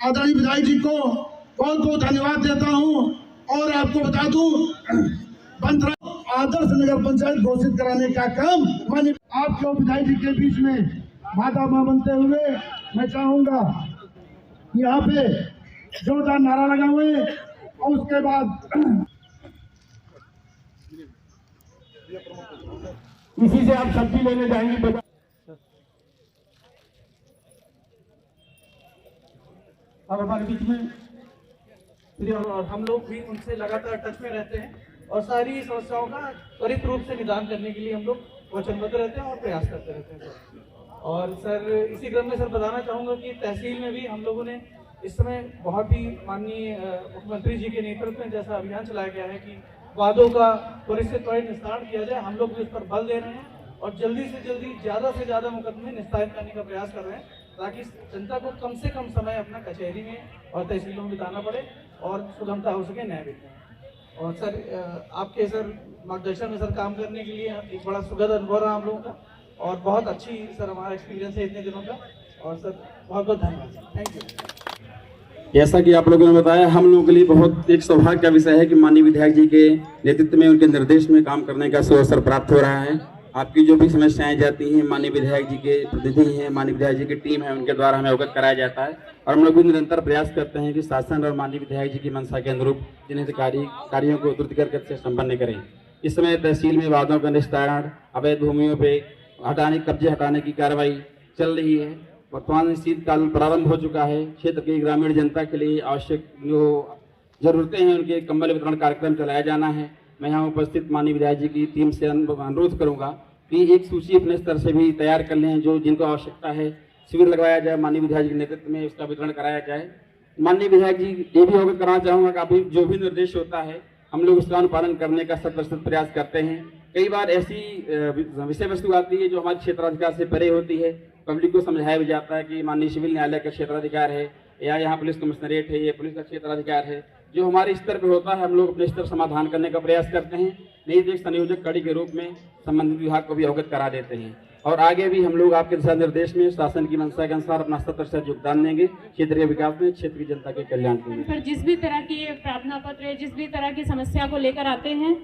आदरणीय विधायक जी को बहुत बहुत धन्यवाद देता हूँ। और आपको बता दूं, आदर्श नगर पंचायत घोषित कराने का काम माननीय आपके विधायक जी के बीच में माता मां बनते हुए मैं चाहूंगा यहाँ पे जोरदार नारा लगावे और उसके बाद इसी से आप सब्जी लेने जाएंगे। अब हमारे बीच में और हम लोग भी उनसे लगातार टच में रहते हैं और सारी समस्याओं का त्वरित रूप से निदान करने के लिए हम लोग वचनबद्ध रहते हैं और प्रयास करते रहते हैं सर। और सर इसी क्रम में सर बताना चाहूँगा कि तहसील में भी हम लोगों ने इस समय बहुत ही माननीय मुख्यमंत्री जी के नेतृत्व में जैसा अभियान चलाया गया है कि वादों का त्वरित से त्वरित निस्तारण किया जाए, हम लोग भी उस पर बल दे रहे हैं और जल्दी से जल्दी ज़्यादा से ज़्यादा मुकदमे निस्तारित करने का प्रयास कर रहे हैं ताकि जनता को कम से कम समय अपना कचहरी में और तहसीलों में बिताना पड़े और सुगमता हो सके न्याय वितरण। और सर आपके सर मार्गदर्शन में सर काम करने के लिए एक बड़ा सुखद अनुभव रहा हम लोगों का और बहुत अच्छी सर हमारा एक्सपीरियंस है इतने दिनों का। और सर बहुत बहुत धन्यवाद, थैंक यू। जैसा कि आप लोगों ने बताया, हम लोगों के लिए बहुत एक सौभाग्य का विषय है कि माननीय विधायक जी के नेतृत्व में, उनके निर्देश में काम करने का अवसर प्राप्त हो रहा है। आपकी जो भी समस्याएं जाती हैं माननीय विधायक जी के प्रतिनिधि हैं, माननीय विधायक जी की टीम है, उनके द्वारा हमें अवगत कराया जाता है और हम लोग भी निरंतर प्रयास करते हैं कि शासन और माननीय विधायक जी की मंशा के अनुरूप जिन कार्यों को द्रुतगति से संपन्न करें। इस समय तहसील में वादों का निस्तारण, अवैध भूमियों पे कब्जे हटाने की कार्रवाई चल रही है। वर्तमान शीतकाल प्रारंभ हो चुका है। क्षेत्र की ग्रामीण जनता के लिए आवश्यक जो जरूरतें हैं उनके कंबल वितरण कार्यक्रम चलाया जाना है। मैं यहाँ उपस्थित माननीय विधायक जी की टीम से अनुरोध करूंगा कि एक सूची अपने स्तर से भी तैयार कर लें, जो जिनको आवश्यकता है शिविर लगवाया जाए, माननीय विधायक जी के नेतृत्व में उसका वितरण कराया जाए। माननीय विधायक जी ये भी अवगत कराना चाहूँगा कि अभी जो भी निर्देश होता है हम लोग उसका अनुपालन करने का 100% प्रयास करते हैं। कई बार ऐसी विषय वस्तु आती है जो हमारे क्षेत्राधिकार से परे होती है, पब्लिक को समझाया भी जाता है कि माननीय सिविल न्यायालय का क्षेत्राधिकार है या यहाँ पुलिस कमिश्नरेट है, ये पुलिस का क्षेत्राधिकार है। जो हमारे स्तर पे होता है हम लोग अपने स्तर समाधान करने का प्रयास करते हैं, नहीं तो एक संयोजक कड़ी के रूप में संबंधित विभाग को भी अवगत करा देते हैं। और आगे भी हम लोग आपके दिशा निर्देश में शासन की मंशा के अनुसार अपना 100% योगदान देंगे क्षेत्र के विकास में, क्षेत्र की जनता के कल्याण के लिए। जिस भी तरह की प्रार्थना पत्र, जिस भी तरह की समस्या को लेकर आते हैं,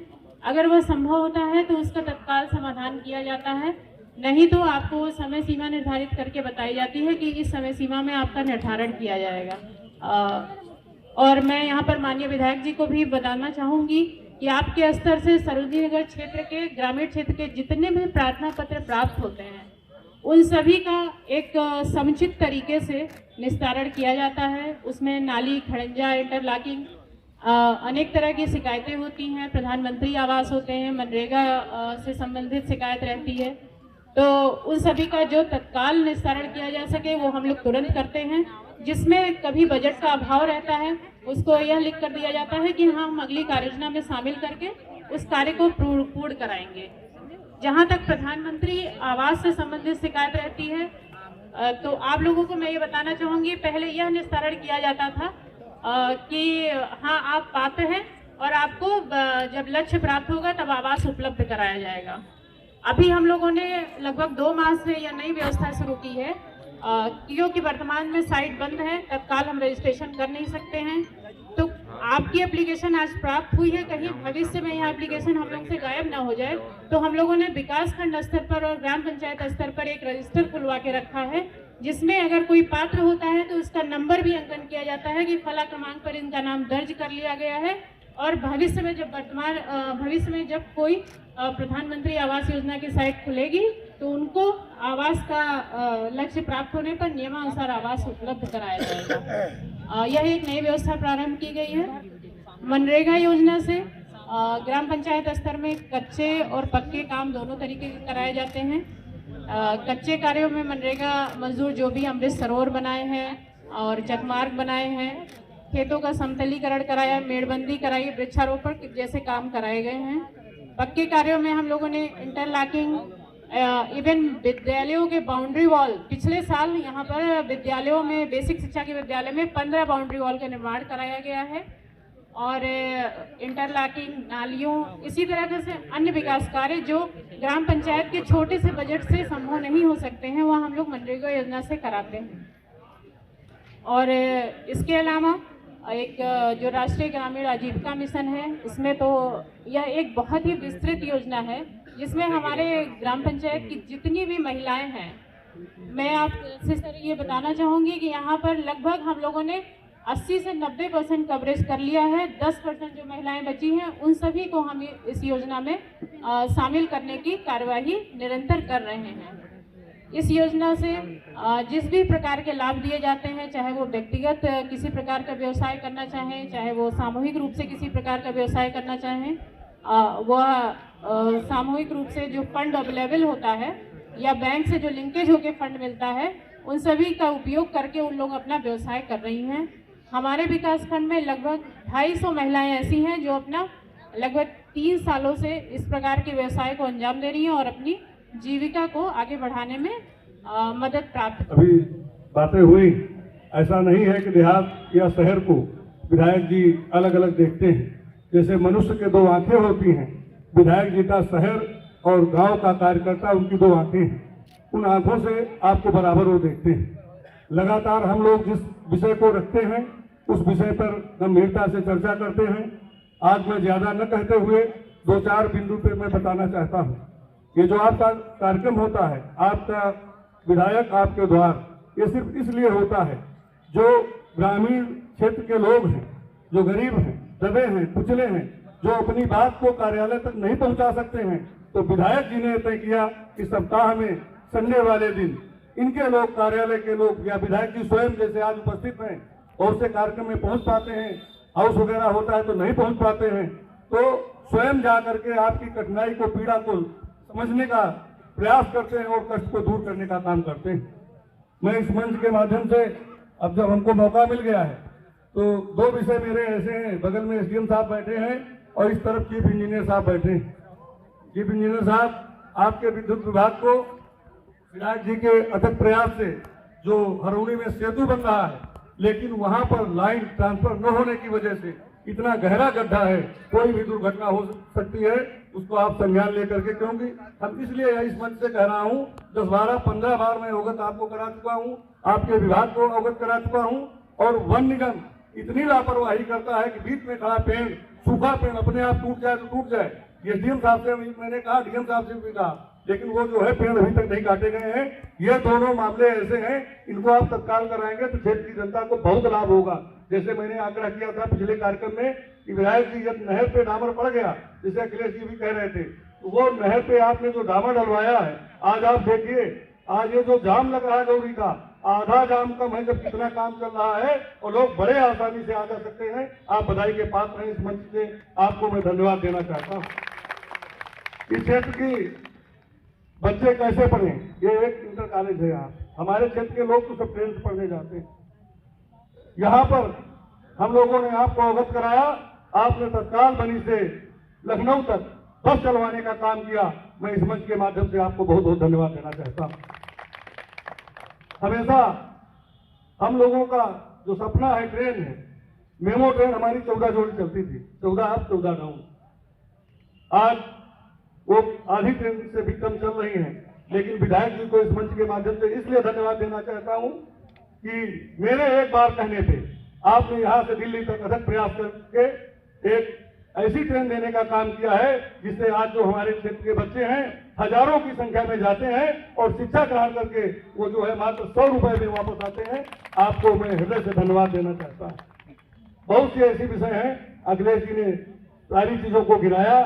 अगर वह संभव होता है तो उसका तत्काल समाधान किया जाता है, नहीं तो आपको समय सीमा निर्धारित करके बताई जाती है कि इस समय सीमा में आपका निर्धारण किया जाएगा। और मैं यहाँ पर माननीय विधायक जी को भी बताना चाहूँगी कि आपके स्तर से सरोजनी नगर क्षेत्र के, ग्रामीण क्षेत्र के जितने भी प्रार्थना पत्र प्राप्त होते हैं उन सभी का एक समुचित तरीके से निस्तारण किया जाता है। उसमें नाली, खड़ंजा, इंटरलॉकिंग, अनेक तरह की शिकायतें होती हैं, प्रधानमंत्री आवास होते हैं, मनरेगा से संबंधित शिकायत रहती है, तो उन सभी का जो तत्काल निस्तारण किया जा सके वो हम लोग तुरंत करते हैं। जिसमें कभी बजट का अभाव रहता है उसको यह लिख कर दिया जाता है कि हाँ, हम अगली कार्ययोजना में शामिल करके उस कार्य को पूर्ण कराएंगे। जहाँ तक प्रधानमंत्री आवास से संबंधित शिकायत रहती है तो आप लोगों को मैं ये बताना चाहूँगी, पहले यह निस्तारण किया जाता था कि हाँ, आप पात्र हैं और आपको जब लक्ष्य प्राप्त होगा तब आवास उपलब्ध कराया जाएगा। अभी हम लोगों ने लगभग 2 माह से यह नई व्यवस्था शुरू की है क्योंकि वर्तमान में साइट बंद है, तत्काल हम रजिस्ट्रेशन कर नहीं सकते हैं। तो आपकी एप्लीकेशन आज प्राप्त हुई है, कहीं भविष्य में यह एप्लीकेशन हम लोग से गायब ना हो जाए, तो हम लोगों ने विकास खंड स्तर पर और ग्राम पंचायत स्तर पर एक रजिस्टर खुलवा के रखा है, जिसमें अगर कोई पात्र होता है तो उसका नंबर भी अंकन किया जाता है कि फला क्रमांक पर इनका नाम दर्ज कर लिया गया है। और भविष्य में जब कोई प्रधानमंत्री आवास योजना की साइट खुलेगी तो उनको आवास का लक्ष्य प्राप्त होने पर नियमानुसार आवास उपलब्ध कराया जाएगा। यह एक नई व्यवस्था प्रारंभ की गई है। मनरेगा योजना से ग्राम पंचायत स्तर में कच्चे और पक्के काम दोनों तरीके के कराए जाते हैं। कच्चे कार्यों में मनरेगा मजदूर जो भी अमृत सरोवर बनाए हैं और जगमार्ग बनाए हैं, खेतों का समतलीकरण कराया, मेड़बंदी कराई, वृक्षारोपण जैसे काम कराए गए हैं। पक्के कार्यों में हम लोगों ने इंटरलॉकिंग, इवन विद्यालयों के बाउंड्री वॉल, पिछले साल यहाँ पर विद्यालयों में, बेसिक शिक्षा के विद्यालय में 15 बाउंड्री वॉल का निर्माण कराया गया है। और इंटरलॉकिंग, नालियों, इसी तरह से अन्य विकास कार्य जो ग्राम पंचायत के छोटे से बजट से संभव नहीं हो सकते हैं, वह हम लोग मनरेगा योजना से कराते हैं। और इसके अलावा एक जो राष्ट्रीय ग्रामीण आजीविका मिशन है, इसमें तो यह एक बहुत ही विस्तृत योजना है जिसमें हमारे ग्राम पंचायत की जितनी भी महिलाएं हैं, मैं आपसे सर ये बताना चाहूँगी कि यहाँ पर लगभग हम लोगों ने 80 से 90% कवरेज कर लिया है। 10% जो महिलाएं बची हैं उन सभी को हम इस योजना में शामिल करने की कार्यवाही निरंतर कर रहे हैं। इस योजना से जिस भी प्रकार के लाभ दिए जाते हैं, चाहे वो व्यक्तिगत किसी प्रकार का व्यवसाय करना चाहें, चाहे वो सामूहिक रूप से किसी प्रकार का व्यवसाय करना चाहें, वह सामूहिक रूप से जो फंड अवेलेबल होता है या बैंक से जो लिंकेज होकर फंड मिलता है, उन सभी का उपयोग करके उन लोग अपना व्यवसाय कर रही हैं। हमारे विकास खंड में लगभग 250 महिलाएं ऐसी हैं जो अपना लगभग 3 सालों से इस प्रकार के व्यवसाय को अंजाम दे रही हैं और अपनी जीविका को आगे बढ़ाने में मदद प्राप्त। अभी बातें हुई, ऐसा नहीं है कि देहात या शहर को विधायक जी अलग अलग देखते हैं। जैसे मनुष्य के 2 आंखें होती हैं, विधायक जी का शहर और गांव का कार्यकर्ता उनकी 2 आंखें हैं। उन आंखों से आपको बराबर वो देखते हैं। लगातार हम लोग जिस विषय को रखते हैं उस विषय पर गंभीरता से चर्चा करते हैं। आज मैं ज्यादा न कहते हुए 2-4 बिंदु पे मैं बताना चाहता हूँ। ये जो आपका कार्यक्रम होता है, आपका विधायक आपके द्वार, ये सिर्फ इसलिए होता है जो ग्रामीण क्षेत्र के लोग हैं, जो गरीब हैं, दबे हैं, कुचले हैं, जो अपनी बात को कार्यालय तक नहीं पहुंचा सकते हैं, तो विधायक जी ने तय किया कि सप्ताह में संडे वाले दिन इनके लोग, कार्यालय के लोग या विधायक जी स्वयं जैसे आज उपस्थित हैं और से कार्यक्रम में पहुंच पाते हैं, हाउस वगैरह होता है तो नहीं पहुंच पाते हैं, तो स्वयं जा करके आपकी कठिनाई को, पीड़ा को समझने का प्रयास करते हैं और कष्ट को दूर करने का काम करते हैं। मैं इस मंच के माध्यम से, अब जब हमको मौका मिल गया है, तो 2 विषय मेरे ऐसे हैं, बगल में एसडीएम साहब बैठे हैं और इस तरफ चीफ इंजीनियर साहब बैठे हैं। चीफ इंजीनियर साहब, आपके विद्युत विभाग को विधायक जी के अथक प्रयास से जो हरौनी में सेतु बन रहा है, लेकिन वहां पर लाइन ट्रांसफर न होने की वजह से इतना गहरा गड्ढा है, कोई भी दुर्घटना हो सकती है, उसको आप संज्ञान लेकर के, क्योंकि हम इसलिए इस मंच से कह रहा हूँ, 10, 12, 15 बार मैं अवगत आपको करा चुका हूँ, आपके विभाग को अवगत करा चुका हूँ, और वन निगम इतनी लापरवाही करता है कि बीच में खड़ा पेड़, सूखा पेड़ अपने आप टूट जाए तो टूट जाए। ये डीएम साहब से मैंने कहा, डीएम साहब से भी कहा, लेकिन वो जो है पेड़ अभी तक नहीं काटे गए हैं। ये दोनों मामले ऐसे हैं, इनको आप तत्काल कराएंगे तो क्षेत्र की जनता को बहुत लाभ होगा। जैसे मैंने आग्रह किया था पिछले कार्यक्रम में कि विधायक जी, जब नहर पे डामर पड़ गया, जैसे अखिलेश जी भी कह रहे थे, तो वो नहर पे आपने जो डामर डलवाया है, आज आप देखिए, आज ये जो जाम लग रहा है गौरी का, आधा जाम कम है जब कितना काम चल रहा है और लोग बड़े आसानी से आ जा सकते हैं। आप बधाई के पात्र हैं। इस मंच से आपको मैं धन्यवाद देना चाहता हूँ। इस क्षेत्र की बच्चे कैसे पढ़े, ये एक इंटर कॉलेज है यहाँ। हमारे क्षेत्र के लोग तो सब ट्रेन से पढ़ने जाते हैं। यहाँ पर हम लोगों ने आपको अवगत कराया, आपने तत्काल बनी से लखनऊ तक बस चलवाने का काम किया। मैं इस मंच के माध्यम से आपको बहुत बहुत धन्यवाद देना चाहता हूँ। हमेशा हम लोगों का जो सपना है, ट्रेन है, मेमो ट्रेन हमारी 14 जोड़ी चलती थी, 14 अप 14 डाउन। आज वो आधी ट्रेन से भी कम चल रही हैं, लेकिन विधायक जी को इस मंच के माध्यम से इसलिए धन्यवाद देना चाहता हूं कि मेरे एक बार कहने पे आपने यहां से दिल्ली तक अथक प्रयास करके एक ऐसी ट्रेन देने का काम किया है जिससे आज जो हमारे क्षेत्र के बच्चे हैं हजारों की संख्या में जाते हैं और शिक्षा ग्रहण करके वो जो है मात्र 100 रुपए में वापस आते हैं। आपको मैं हृदय से धन्यवाद देना चाहता हूँ। बहुत सी ऐसी विषय हैं, अखिलेश जी ने सारी चीजों को गिनाया।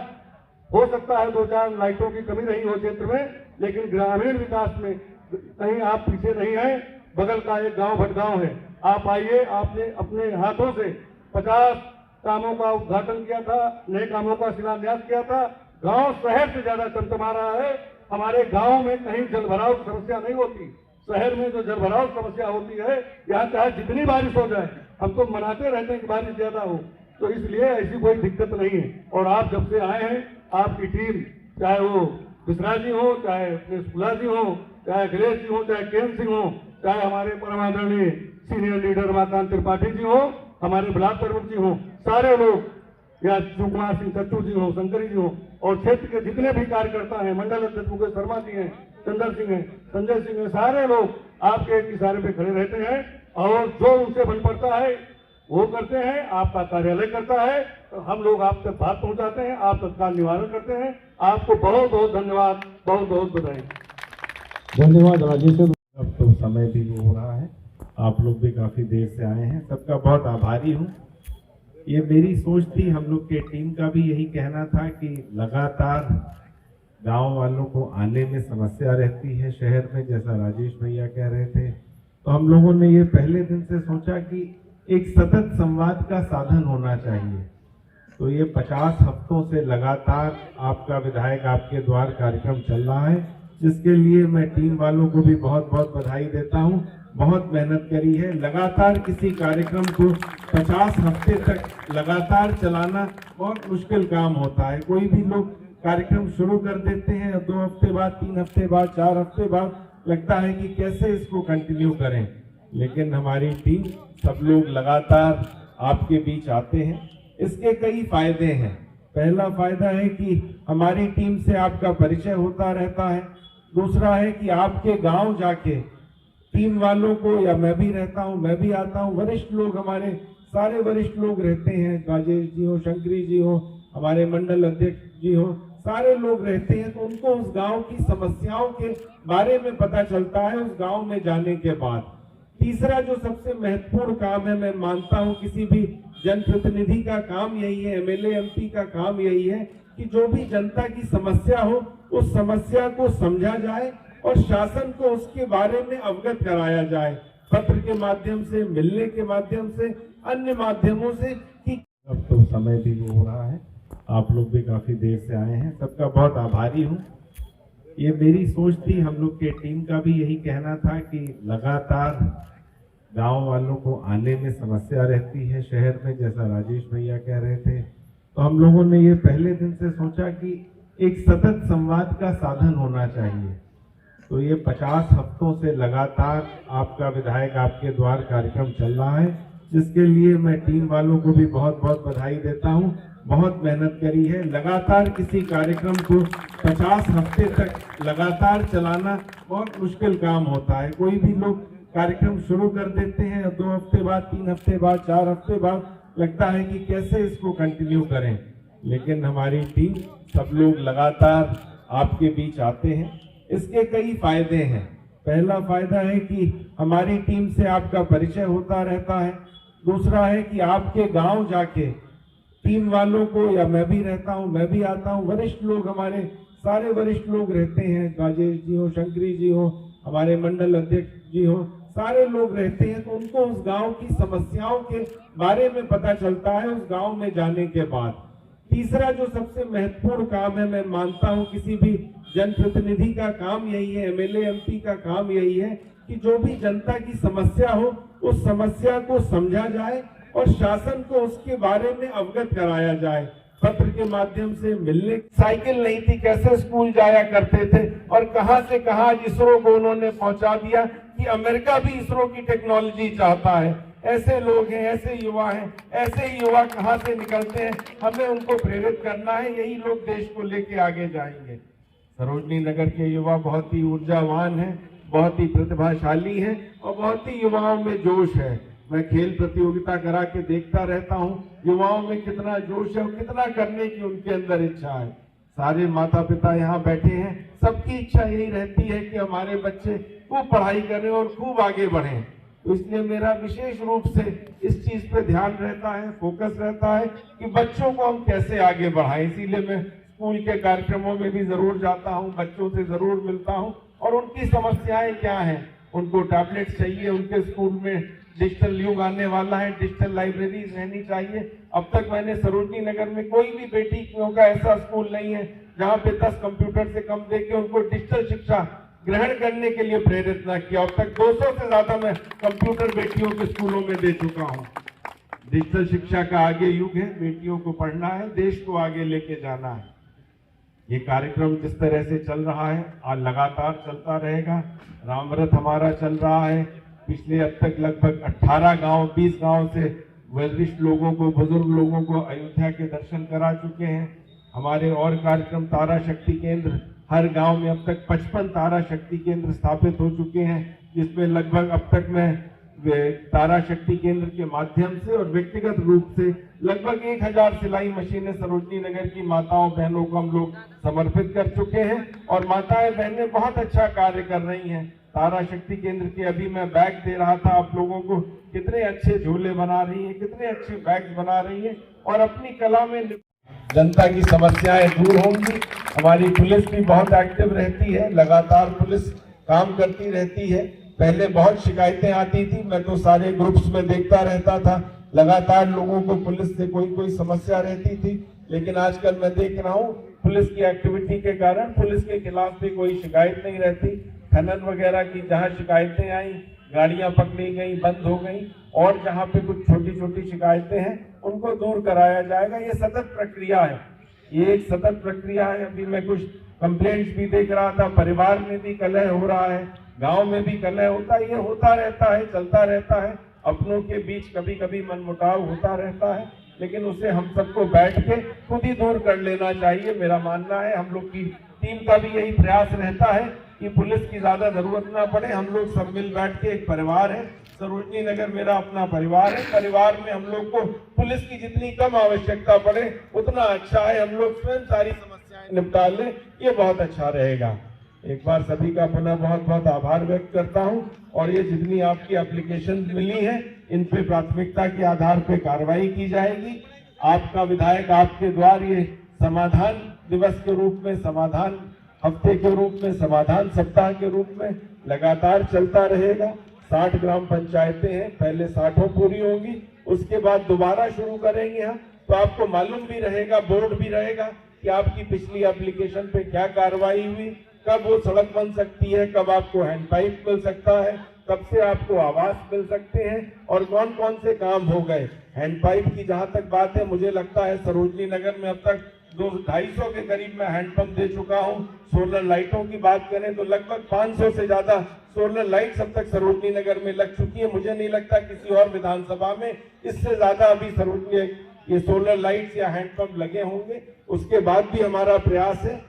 हो सकता है 2-4 लाइटों की कमी रही हो क्षेत्र में, लेकिन ग्रामीण विकास में कहीं आप पीछे नहीं हैं। बगल का एक गांव भटगांव है, आप आइए, आपने अपने हाथों से 50 कामों का उद्घाटन किया था, नए कामों का शिलान्यास किया था। गांव शहर से ज्यादा चमचमा रहा है। हमारे गांव में कहीं जलभराव की समस्या नहीं होती। शहर में जो जलभराव की समस्या होती है, यहाँ चाहे जितनी बारिश हो जाए, हम तो मनाते रहते हैं कि बारिश ज्यादा हो, तो इसलिए ऐसी कोई दिक्कत नहीं है। और आप जब से आए हैं, आपकी टीम, चाहे वो मिश्रा जी हो, चाहे फुला जी हो, चाहे अखिलेश जी हो, चाहे केन सिंह हो, चाहे हमारे परम आदरणीय सीनियर लीडर रमाकांत त्रिपाठी जी हो, हमारे ब्लॉक प्रमुख जी हो, सारे लोग, या शिवकुमार सिंह चच्चू जी हो, शंकरी जी हो, और क्षेत्र के जितने भी कार्यकर्ता हैं, मंडल अध्यक्ष मुकेश शर्मा जी हैं, चंदर सिंह हैं, संजय सिंह हैं, सारे लोग आपके एक इशारे पे खड़े रहते हैं। और जो उनसे बन पड़ता है वो करते हैं, आपका कार्यालय करता है, तो हम लोग आप तक बात पहुंचाते हैं, आप तत्काल निवारण करते हैं। आपको बहुत बहुत धन्यवाद, बहुत बहुत बधाई। धन्यवाद राजेश। अब तो समय भी वो हो रहा है, आप लोग भी काफी देर से आए हैं, सबका बहुत आभारी हूँ। ये मेरी सोच थी, हम लोग के टीम का भी यही कहना था कि लगातार गांव वालों को आने में समस्या रहती है शहर में, जैसा राजेश भैया कह रहे थे। तो हम लोगों ने ये पहले दिन से सोचा कि एक सतत संवाद का साधन होना चाहिए। तो ये 50 हफ्तों से लगातार आपका विधायक आपके द्वार कार्यक्रम चल रहा है, जिसके लिए मैं टीम वालों को भी बहुत बहुत बधाई देता हूं। बहुत मेहनत करी है। लगातार किसी कार्यक्रम को 50 हफ्ते तक लगातार चलाना बहुत मुश्किल काम होता है। कोई भी लोग कार्यक्रम शुरू कर देते हैं और 2 हफ्ते बाद, 3 हफ्ते बाद, 4 हफ्ते बाद लगता है कि कैसे इसको कंटिन्यू करें। लेकिन हमारी टीम, सब लोग लगातार आपके बीच आते हैं। इसके कई फायदे हैं। पहला फायदा है कि हमारी टीम से आपका परिचय होता रहता है। दूसरा है कि आपके गांव जाके टीम वालों को, या मैं भी रहता हूं, मैं भी आता हूं, वरिष्ठ लोग, हमारे सारे वरिष्ठ लोग रहते हैं, राजेश जी हो, शंकरी जी हो, हमारे मंडल अध्यक्ष जी हो, सारे लोग रहते हैं। तो उनको उस गांव की समस्याओं के बारे में पता चलता है उस गांव में जाने के बाद। तीसरा जो सबसे महत्वपूर्ण काम है, मैं मानता हूं किसी भी जनप्रतिनिधि का काम यही है, एमएलए एमपी का काम यही है कि जो भी जनता की समस्या हो उस समस्या को समझा जाए और शासन को उसके बारे में अवगत कराया जाए, पत्र के माध्यम से, मिलने के माध्यम से, अन्य माध्यमों से। कि अब तो समय भी वो हो रहा है, आप लोग भी काफी देर से आए हैं, सबका बहुत आभारी हूँ। ये मेरी सोच थी, हम लोग के टीम का भी यही कहना था कि लगातार गांव वालों को आने में समस्या रहती है शहर में, जैसा राजेश भैया कह रहे थे। तो हम लोगों ने ये पहले दिन से सोचा कि एक सतत संवाद का साधन होना चाहिए। तो ये 50 हफ्तों से लगातार आपका विधायक आपके द्वार कार्यक्रम चल रहा है, जिसके लिए मैं टीम वालों को भी बहुत बहुत बधाई देता हूं। बहुत मेहनत करी है। लगातार किसी कार्यक्रम को 50 हफ्ते तक लगातार चलाना बहुत मुश्किल काम होता है। कोई भी लोग कार्यक्रम शुरू कर देते हैं और 2 हफ्ते बाद, 3 हफ्ते बाद, 4 हफ्ते बाद लगता है कि कैसे इसको कंटिन्यू करें। लेकिन हमारी टीम, सब लोग लगातार आपके बीच आते हैं। इसके कई फायदे हैं। पहला फायदा है कि हमारी टीम से आपका परिचय होता रहता है। दूसरा है कि आपके गांव जाके टीम वालों को, या मैं भी रहता हूं, मैं भी आता हूं, वरिष्ठ लोग, हमारे सारे वरिष्ठ लोग रहते हैं, राजेश जी हो, शंकरी जी हो, हमारे मंडल अध्यक्ष जी हो, सारे लोग रहते हैं। तो उनको उस गांव की समस्याओं के बारे में पता चलता है उस गांव में जाने के बाद। तीसरा जो सबसे महत्वपूर्ण काम है, मैं मानता हूं किसी भी जनप्रतिनिधि का काम यही है, एमएलए एमपी का काम यही है कि जो भी जनता की समस्या हो उस समस्या को समझा जाए और शासन को उसके बारे में अवगत कराया जाए, पत्र के माध्यम से, मिलने। साइकिल नहीं थी, कैसे स्कूल जाया करते थे और कहां से कहां इसरो को उन्होंने पहुंचा दिया कि अमेरिका भी इसरो की टेक्नोलॉजी चाहता है। ऐसे लोग हैं, ऐसे युवा हैं, ऐसे युवा कहां से निकलते हैं, हमें उनको प्रेरित करना है। यही लोग देश को लेके आगे जाएंगे। सरोजनी नगर के युवा बहुत ही ऊर्जावान हैं, बहुत ही प्रतिभाशाली हैं और बहुत ही युवाओं में जोश है। मैं खेल प्रतियोगिता करा के देखता रहता हूं, युवाओं में कितना जोश है और कितना करने की उनके अंदर इच्छा है। सारे माता पिता यहाँ बैठे हैं, सबकी इच्छा यही रहती है कि हमारे बच्चे खूब पढ़ाई करें और खूब आगे बढ़ें। तो इसलिए मेरा विशेष रूप से इस चीज पे ध्यान रहता है, फोकस रहता है कि बच्चों को हम कैसे आगे बढ़ाएं। इसीलिए मैं स्कूल के कार्यक्रमों में भी जरूर जाता हूं, बच्चों से जरूर मिलता हूं और उनकी समस्याएं क्या हैं। उनको टैबलेट्स चाहिए, उनके स्कूल में डिजिटल युग आने वाला है, डिजिटल लाइब्रेरीज रहनी चाहिए। अब तक मैंने सरोजनी नगर में कोई भी बेटियों का ऐसा स्कूल नहीं है जहाँ पे 10 कंप्यूटर से कम देके उनको डिजिटल शिक्षा ग्रहण करने के लिए प्रेरित न किया। अब तक 200 से ज्यादा मैं कंप्यूटर बेटियों के स्कूलों में दे चुका हूँ। डिजिटल शिक्षा का आगे युग है, बेटियों को पढ़ना है, देश को आगे लेके जाना है। ये कार्यक्रम जिस तरह से चल रहा है आज लगातार चलता रहेगा। रामव्रत हमारा चल रहा है। पिछले अब तक लगभग 18 गांव, 20 गांव से वरिष्ठ लोगों को, बुजुर्ग लोगों को अयोध्या के दर्शन करा चुके हैं। हमारे और कार्यक्रम, तारा शक्ति केंद्र, हर गांव में अब तक 55 तारा शक्ति केंद्र स्थापित हो चुके हैं, जिसमें लगभग अब तक मैं तारा शक्ति केंद्र के माध्यम से और व्यक्तिगत रूप से लगभग 1000 सिलाई मशीनें सरोजनी नगर की माताओं बहनों को हम लोग समर्पित कर चुके हैं और माताएं बहनें बहुत अच्छा कार्य कर रही हैं। तारा शक्ति केंद्र के अभी मैं बैग दे रहा था आप लोगों को, कितने अच्छे झोले बना रही हैं, कितने अच्छे बैग बना रही हैं और अपनी कला में जनता की समस्याएं दूर होंगी। हमारी पुलिस भी बहुत एक्टिव रहती है, लगातार पुलिस काम करती रहती है। पहले बहुत शिकायतें आती थी, मैं तो सारे ग्रुप्स में देखता रहता था, लगातार लोगों को पुलिस से कोई समस्या रहती थी, लेकिन आजकल मैं देख रहा हूँ पुलिस की एक्टिविटी के कारण पुलिस के खिलाफ भी कोई शिकायत नहीं रहती। खनन वगैरह की जहाँ शिकायतें आई, गाड़ियां पकड़ी गई, बंद हो गई और जहाँ पे कुछ छोटी छोटी शिकायतें हैं उनको दूर कराया जाएगा। ये सतत प्रक्रिया है, ये एक सतत प्रक्रिया है। अभी मैं कुछ कंप्लेंट्स भी देख रहा था, परिवार में भी कलह हो रहा है, गांव में भी कलह होता है, ये होता रहता है, चलता रहता है। अपनों के बीच कभी कभी मनमुटाव होता रहता है, लेकिन उसे हम सबको बैठ के खुद ही दूर कर लेना चाहिए, मेरा मानना है। हम लोग की टीम का भी यही प्रयास रहता है कि पुलिस की ज्यादा जरूरत ना पड़े, हम लोग सब मिल बैठ के एक परिवार है, सरोजनी नगर मेरा अपना परिवार है, परिवार में हम लोग को पुलिस की जितनी कम आवश्यकता पड़े उतना अच्छा है, हम लोग स्वयं सारी समस्याएं निपटा लें, ये बहुत अच्छा रहेगा। एक बार सभी का पुनः बहुत बहुत आभार व्यक्त करता हूं और ये जितनी आपकी एप्लीकेशन मिली है इन पे प्राथमिकता के आधार पे कार्रवाई की जाएगी। आपका विधायक आपके द्वार ये समाधान दिवस के रूप में, समाधान हफ्ते के रूप में, समाधान सप्ताह के रूप में लगातार चलता रहेगा। 60 ग्राम पंचायतें हैं, पहले 60 पूरी होंगी, उसके बाद दोबारा शुरू करेंगे हम, तो आपको मालूम भी रहेगा, बोर्ड भी रहेगा कि आपकी पिछली एप्लीकेशन पे क्या कार्रवाई हुई, कब वो सड़क बन सकती है, कब आपको हैंडपाइप मिल सकता है, कब से आपको आवास मिल सकते हैं और कौन कौन से काम हो गए। हैंडपाइप की जहां तक बात है, मुझे लगता है सरोजनी नगर में अब तक 250 के करीब मैं हैंडपंप दे चुका हूं। सोलर लाइटों की बात करें तो लगभग 500 से ज्यादा सोलर लाइट्स अब तक सरोजनी नगर में लग चुकी है। मुझे नहीं लगता किसी और विधानसभा में इससे ज्यादा अभी सरोजनी ये सोलर लाइट्स या हैंडपंप लगे होंगे। उसके बाद भी हमारा प्रयास है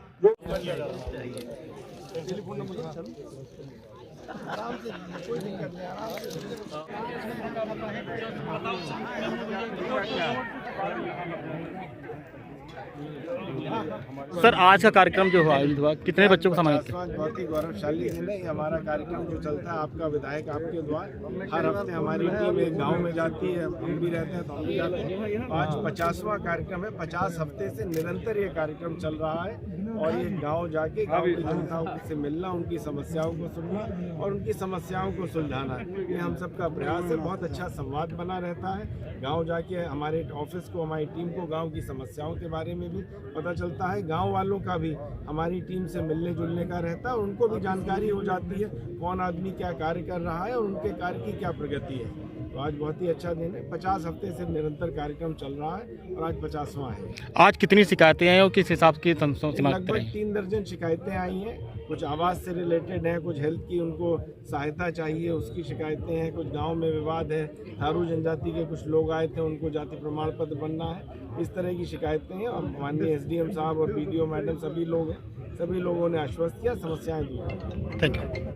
सर, आज का कार्यक्रम जो आयोजित हुआ कितने बच्चों को सम्मानित किया? बहुत ही गौरवशाली दिन है। हमारा कार्यक्रम जो चलता है आपका विधायक आपके द्वार, हर हफ्ते हमारी टीम एक गांव में जाती है, हम भी रहते हैं तो हम भी जाते हैं। आज 50वां कार्यक्रम है, 50 हफ्ते से निरंतर ये कार्यक्रम चल रहा है और ये गांव जाके गांव की जनताओं से मिलना, उनकी समस्याओं को सुनना और उनकी समस्याओं को सुलझाना, ये हम सबका प्रयास है। बहुत अच्छा संवाद बना रहता है। गाँव जाके हमारे ऑफिस को, हमारी टीम को गाँव की समस्याओं के बारे में भी पता चलता है, गांव वालों का भी हमारी टीम से मिलने जुलने का रहता है, उनको भी जानकारी हो जाती है कौन आदमी क्या कार्य कर रहा है और उनके कार्य की क्या प्रगति है। तो आज बहुत ही अच्छा दिन है। 50 हफ्ते से निरंतर कार्यक्रम चल रहा है और आज 50वां है। आज कितनी शिकायतें हैं और किस हिसाब की लगभग 3 दर्जन शिकायतें आई हैं। कुछ आवास से रिलेटेड है, कुछ हेल्थ की उनको सहायता चाहिए उसकी शिकायतें हैं, कुछ गांव में विवाद है, थारू जनजाति के कुछ लोग आए थे उनको जाति प्रमाण पत्र बनना है, इस तरह की शिकायतें हैं। और माननीय SDM साहब और BDO मैडम सभी लोग हैं, सभी लोगों ने आश्वस्त किया समस्याएं दूर। Thank you.